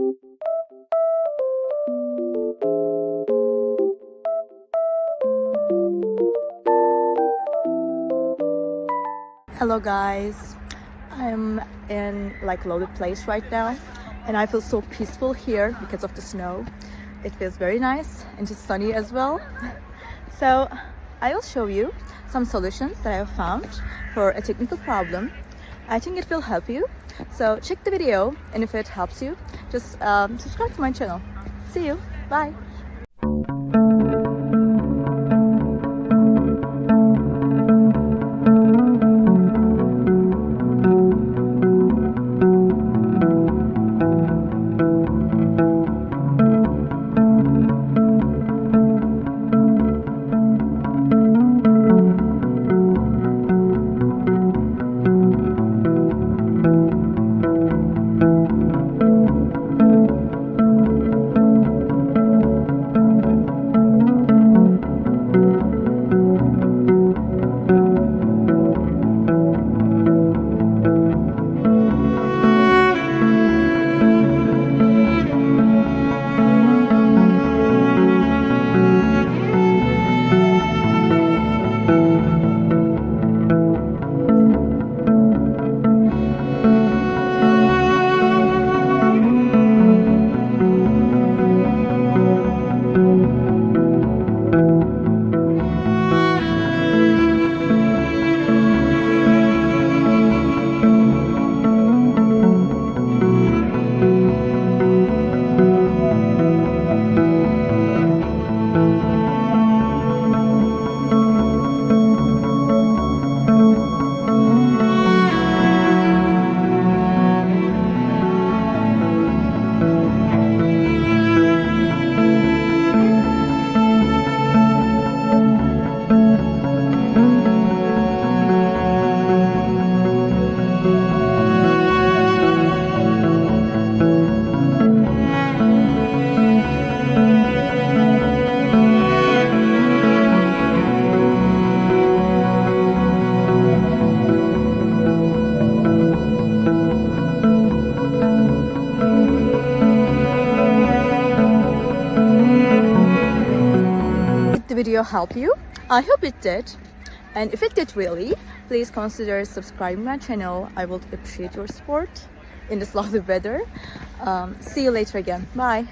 Hello guys, I'm in like loaded place right now and I feel so peaceful here because of the snow. It feels very nice and just sunny as well. So I will show you some solutions that I have found for a technical problem. I think it will help you. So check the video, and if it helps you, just subscribe to my channel. See you. Bye. Did the video help you? I hope it did. And if it did really, please consider subscribing my channel. I would appreciate your support in this lovely weather. See you later again. Bye.